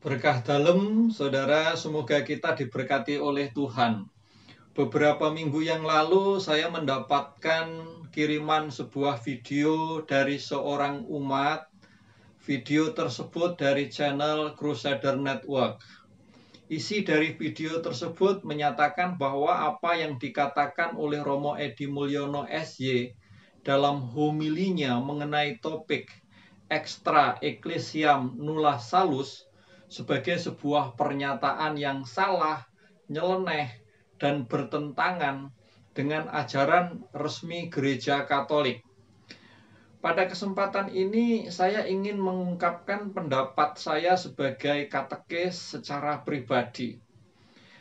Berkah dalam, saudara, semoga kita diberkati oleh Tuhan. Beberapa minggu yang lalu saya mendapatkan kiriman sebuah video dari seorang umat. Video tersebut dari channel Crusader Network. Isi dari video tersebut menyatakan bahwa apa yang dikatakan oleh Romo Edi Mulyono SY dalam homilinya mengenai topik Extra Ecclesiam Nulla Salus sebagai sebuah pernyataan yang salah, nyeleneh, dan bertentangan dengan ajaran resmi Gereja Katolik. Pada kesempatan ini saya ingin mengungkapkan pendapat saya sebagai katekis secara pribadi.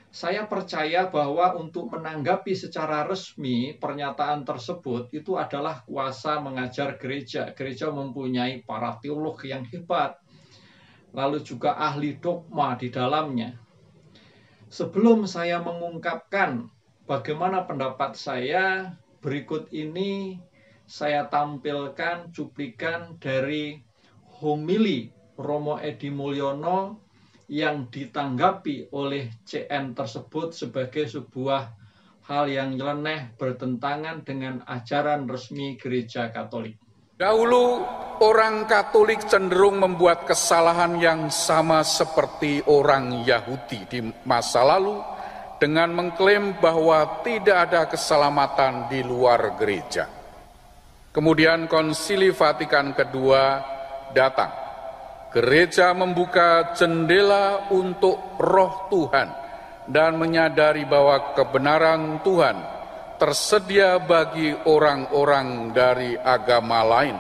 Saya percaya bahwa untuk menanggapi secara resmi pernyataan tersebut itu adalah kuasa mengajar gereja. Gereja mempunyai para teolog yang hebat, lalu juga ahli dogma di dalamnya. Sebelum saya mengungkapkan bagaimana pendapat saya, berikut ini saya tampilkan cuplikan dari homili Romo Edi Mulyono yang ditanggapi oleh CN tersebut sebagai sebuah hal yang nyeleneh bertentangan dengan ajaran resmi Gereja Katolik. Dahulu orang Katolik cenderung membuat kesalahan yang sama seperti orang Yahudi di masa lalu dengan mengklaim bahwa tidak ada keselamatan di luar gereja. Kemudian Konsili Vatikan II datang. Gereja membuka jendela untuk Roh Tuhan dan menyadari bahwa kebenaran Tuhan tersedia bagi orang-orang dari agama lain,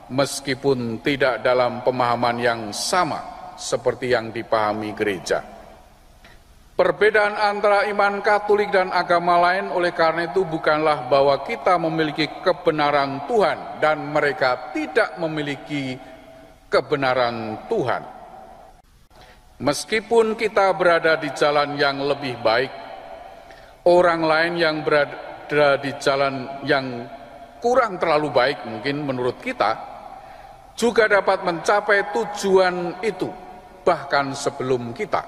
meskipun tidak dalam pemahaman yang sama seperti yang dipahami gereja. Perbedaan antara iman Katolik dan agama lain oleh karena itu bukanlah bahwa kita memiliki kebenaran Tuhan dan mereka tidak memiliki kebenaran Tuhan. Meskipun kita berada di jalan yang lebih baik, orang lain yang berada di jalan yang kurang terlalu baik mungkin menurut kita, juga dapat mencapai tujuan itu, bahkan sebelum kita.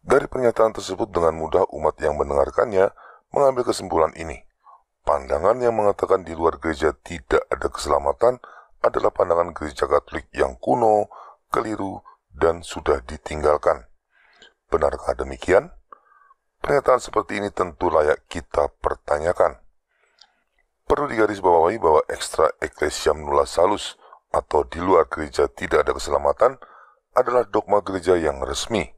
Dari pernyataan tersebut dengan mudah umat yang mendengarkannya mengambil kesimpulan ini. Pandangan yang mengatakan di luar gereja tidak ada keselamatan adalah pandangan gereja Katolik yang kuno, keliru, dan sudah ditinggalkan. Benarkah demikian? Pernyataan seperti ini tentu layak kita pertanyakan. Perlu digarisbawahi bahwa Extra Ecclesiam Nulla Salus atau di luar gereja tidak ada keselamatan adalah dogma gereja yang resmi.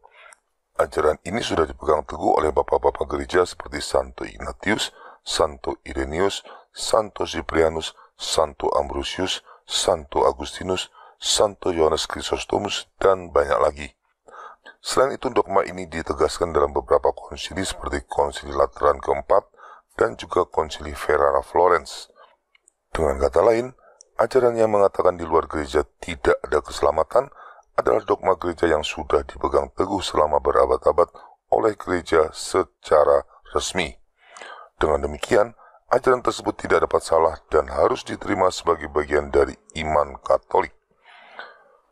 Ajaran ini sudah dipegang teguh oleh bapak-bapak gereja seperti Santo Ignatius, Santo Irenaeus, Santo Cyprianus, Santo Ambrosius, Santo Agustinus, Santo Yohanes Chrysostomus, dan banyak lagi. Selain itu, dogma ini ditegaskan dalam beberapa konsili seperti Konsili Lateran keempat dan juga Konsili Ferrara Florence. Dengan kata lain, ajaran yang mengatakan di luar gereja tidak ada keselamatan adalah dogma gereja yang sudah dipegang teguh selama berabad-abad oleh gereja secara resmi. Dengan demikian, ajaran tersebut tidak dapat salah dan harus diterima sebagai bagian dari iman Katolik.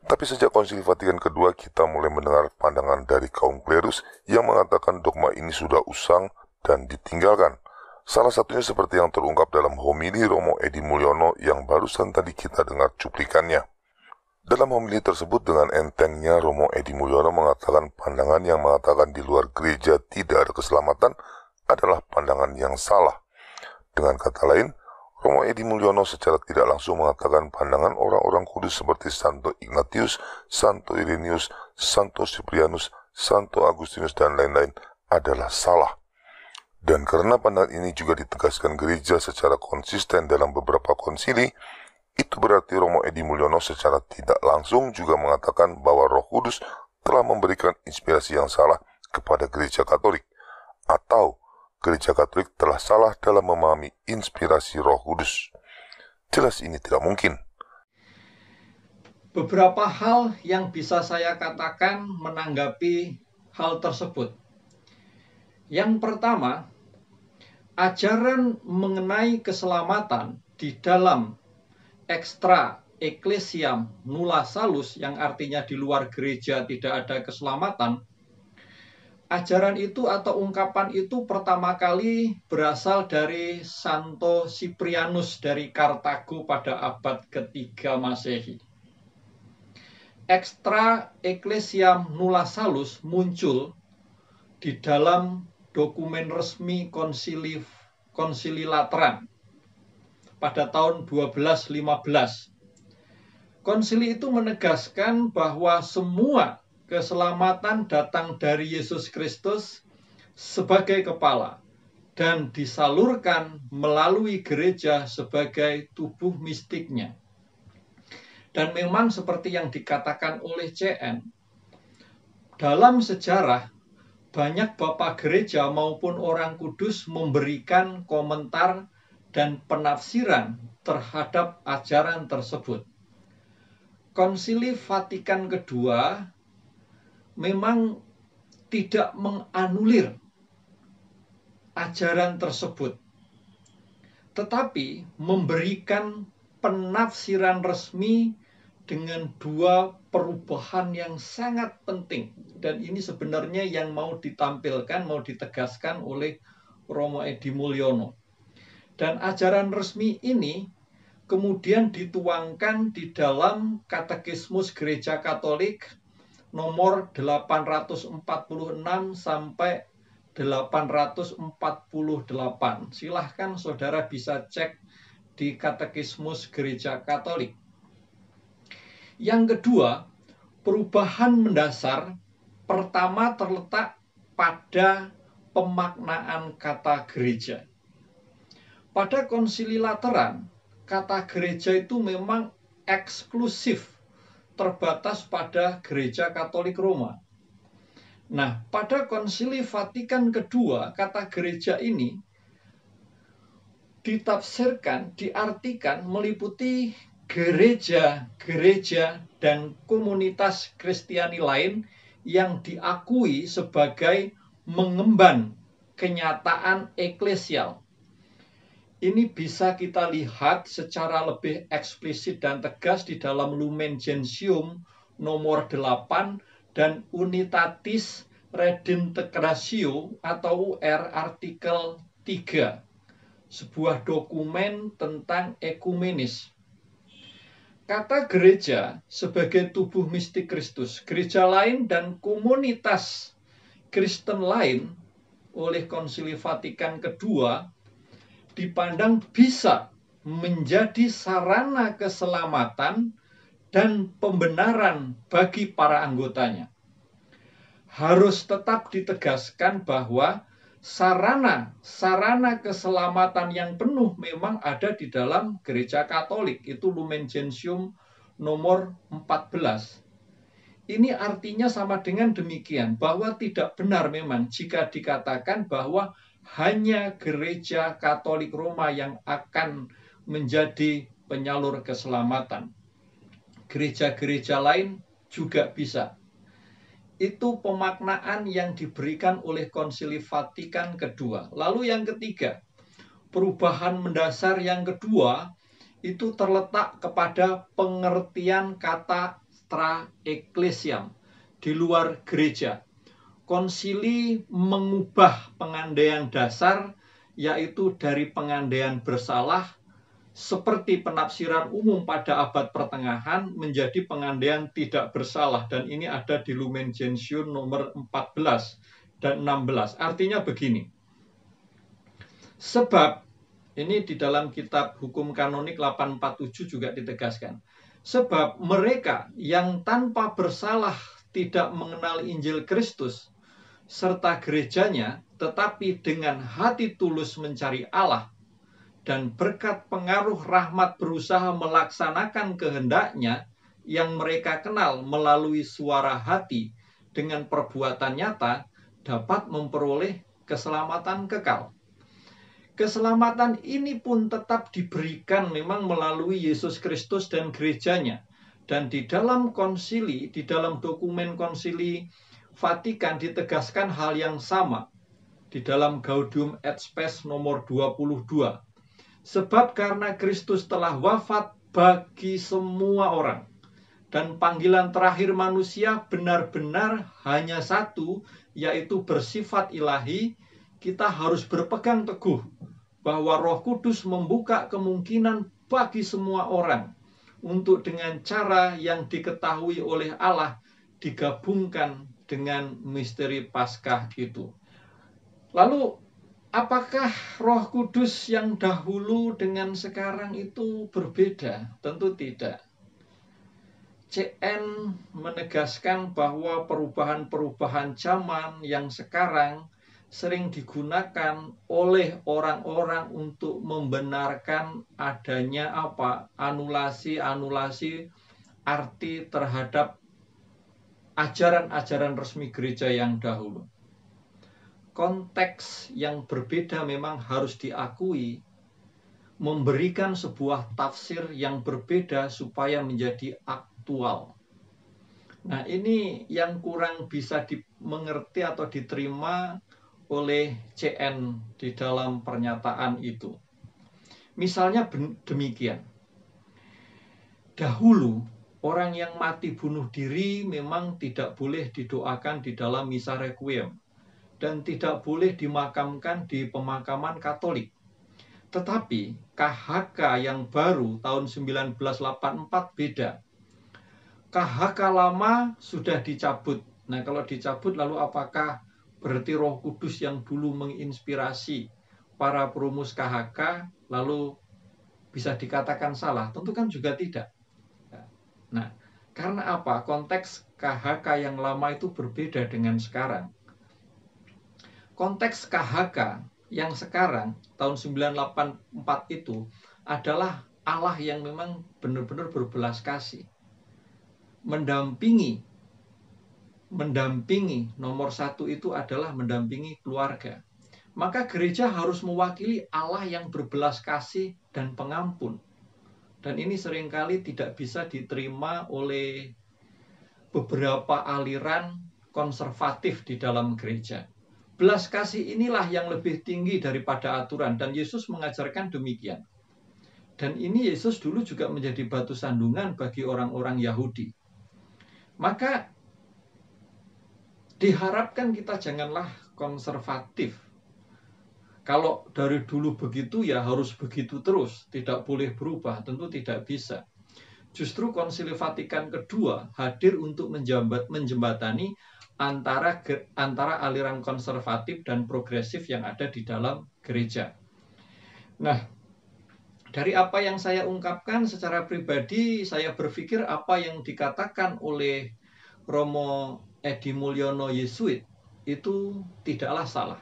Tapi sejak Konsili Vatikan II kita mulai mendengar pandangan dari kaum klerus yang mengatakan dogma ini sudah usang dan ditinggalkan. Salah satunya seperti yang terungkap dalam homili Romo Edi Mulyono yang barusan tadi kita dengar cuplikannya. Dalam homili tersebut dengan entengnya Romo Edi Mulyono mengatakan pandangan yang mengatakan di luar gereja tidak ada keselamatan adalah pandangan yang salah. Dengan kata lain, Romo Edi Mulyono secara tidak langsung mengatakan pandangan orang-orang kudus seperti Santo Ignatius, Santo Irenaeus, Santo Cyprianus, Santo Agustinus, dan lain-lain adalah salah. Dan karena pandangan ini juga ditegaskan gereja secara konsisten dalam beberapa konsili, itu berarti Romo Edi Mulyono secara tidak langsung juga mengatakan bahwa Roh Kudus telah memberikan inspirasi yang salah kepada gereja Katolik, atau Gereja Katolik telah salah dalam memahami inspirasi Roh Kudus. Jelas ini tidak mungkin. Beberapa hal yang bisa saya katakan menanggapi hal tersebut. Yang pertama, ajaran mengenai keselamatan di dalam Extra ecclesiam nulla salus, yang artinya di luar gereja tidak ada keselamatan, ajaran itu atau ungkapan itu pertama kali berasal dari Santo Cyprianus dari Kartago pada abad ke-3 Masehi. Extra ecclesiam nulla salus muncul di dalam dokumen resmi Konsili Lateran pada tahun 1215. Konsili itu menegaskan bahwa semua keselamatan datang dari Yesus Kristus sebagai kepala dan disalurkan melalui gereja sebagai tubuh mistiknya. Dan memang seperti yang dikatakan oleh CN, dalam sejarah banyak bapak gereja maupun orang kudus memberikan komentar dan penafsiran terhadap ajaran tersebut. Konsili Vatikan II memang tidak menganulir ajaran tersebut, tetapi memberikan penafsiran resmi dengan dua perubahan yang sangat penting. Dan ini sebenarnya yang mau ditampilkan, mau ditegaskan oleh Romo Edi Mulyono. Dan ajaran resmi ini kemudian dituangkan di dalam Katekismus Gereja Katolik nomor 846 sampai 848. Silahkan saudara bisa cek di Katekismus Gereja Katolik. Yang kedua, perubahan mendasar pertama terletak pada pemaknaan kata gereja. Pada Konsili Lateran, kata gereja itu memang eksklusif, terbatas pada Gereja Katolik Roma. Nah, pada Konsili Vatikan II, kata gereja ini ditafsirkan, diartikan meliputi gereja-gereja dan komunitas Kristiani lain yang diakui sebagai mengemban kenyataan eklesial. Ini bisa kita lihat secara lebih eksplisit dan tegas di dalam Lumen Gentium nomor 8 dan Unitatis Redintegratio atau UR artikel 3, sebuah dokumen tentang ekumenis. Kata gereja sebagai tubuh mistik Kristus, gereja lain dan komunitas Kristen lain oleh Konsili Vatikan II dipandang bisa menjadi sarana keselamatan dan pembenaran bagi para anggotanya. Harus tetap ditegaskan bahwa sarana keselamatan yang penuh memang ada di dalam Gereja Katolik, itu Lumen Gentium nomor 14. Ini artinya sama dengan demikian, bahwa tidak benar memang jika dikatakan bahwa hanya Gereja Katolik Roma yang akan menjadi penyalur keselamatan. Gereja-gereja lain juga bisa. Itu pemaknaan yang diberikan oleh Konsili Vatikan II. Lalu yang ketiga, perubahan mendasar yang kedua itu terletak kepada pengertian kata extra ecclesiam, di luar gereja. Konsili mengubah pengandaian dasar, yaitu dari pengandaian bersalah seperti penafsiran umum pada abad pertengahan menjadi pengandaian tidak bersalah, dan ini ada di Lumen Gentium nomor 14 dan 16. Artinya begini, sebab ini di dalam kitab Hukum Kanonik 847 juga ditegaskan, sebab mereka yang tanpa bersalah tidak mengenal Injil Kristus serta gerejanya, tetapi dengan hati tulus mencari Allah dan berkat pengaruh rahmat berusaha melaksanakan kehendaknya yang mereka kenal melalui suara hati dengan perbuatan nyata, dapat memperoleh keselamatan kekal. Keselamatan ini pun tetap diberikan memang melalui Yesus Kristus dan gerejanya. Dan di dalam konsili, di dalam dokumen Konsili Vatikan ditegaskan hal yang sama di dalam Gaudium et Spes nomor 22. Sebab karena Kristus telah wafat bagi semua orang. Dan panggilan terakhir manusia benar-benar hanya satu, yaitu bersifat ilahi. Kita harus berpegang teguh bahwa Roh Kudus membuka kemungkinan bagi semua orang untuk dengan cara yang diketahui oleh Allah digabungkan dengan misteri Paskah itu. Lalu, apakah Roh Kudus yang dahulu dengan sekarang itu berbeda? Tentu tidak. CN menegaskan bahwa perubahan-perubahan zaman yang sekarang sering digunakan oleh orang-orang untuk membenarkan adanya anulasi arti terhadap ajaran-ajaran resmi gereja yang dahulu. Konteks yang berbeda memang harus diakui, memberikan sebuah tafsir yang berbeda supaya menjadi aktual. Nah, ini yang kurang bisa dimengerti atau diterima oleh CN di dalam pernyataan itu. Misalnya demikian. Dahulu, orang yang mati bunuh diri memang tidak boleh didoakan di dalam misa requiem dan tidak boleh dimakamkan di pemakaman Katolik. Tetapi KHK yang baru tahun 1984 beda. KHK lama sudah dicabut. Nah, kalau dicabut lalu apakah berarti Roh Kudus yang dulu menginspirasi para perumus KHK lalu bisa dikatakan salah? Tentu kan juga tidak. Nah, karena apa? Konteks KHK yang lama itu berbeda dengan sekarang. Konteks KHK yang sekarang tahun 984 itu adalah Allah yang memang benar-benar berbelas kasih. Mendampingi nomor satu itu adalah mendampingi keluarga. Maka gereja harus mewakili Allah yang berbelas kasih dan pengampun. Dan ini seringkali tidak bisa diterima oleh beberapa aliran konservatif di dalam gereja. Belas kasih inilah yang lebih tinggi daripada aturan, dan Yesus mengajarkan demikian. Dan ini Yesus dulu juga menjadi batu sandungan bagi orang-orang Yahudi. Maka diharapkan kita janganlah konservatif. Kalau dari dulu begitu ya harus begitu terus, tidak boleh berubah, tentu tidak bisa. Justru Konsili Vatikan II hadir untuk menjembatani antara aliran konservatif dan progresif yang ada di dalam gereja. Nah, dari apa yang saya ungkapkan secara pribadi, saya berpikir apa yang dikatakan oleh Romo Edi Mulyono Yesuit itu tidaklah salah,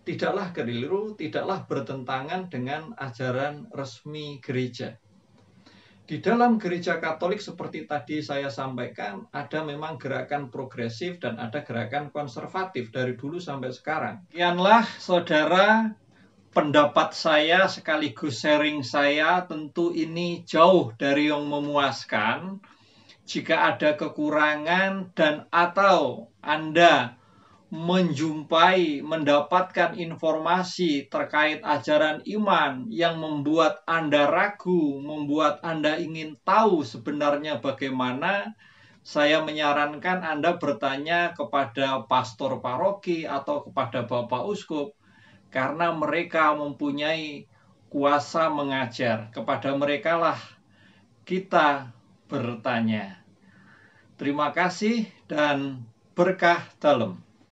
tidaklah keliru, tidaklah bertentangan dengan ajaran resmi gereja. Di dalam gereja Katolik seperti tadi saya sampaikan, ada memang gerakan progresif dan ada gerakan konservatif dari dulu sampai sekarang. Sekianlah saudara pendapat saya sekaligus sharing saya. Tentu ini jauh dari yang memuaskan. Jika ada kekurangan dan atau Anda mendapatkan informasi terkait ajaran iman yang membuat Anda ragu, membuat Anda ingin tahu sebenarnya bagaimana, saya menyarankan Anda bertanya kepada pastor paroki atau kepada Bapak Uskup, karena mereka mempunyai kuasa mengajar. Kepada mereka lah kita bertanya. Terima kasih dan berkah dalam.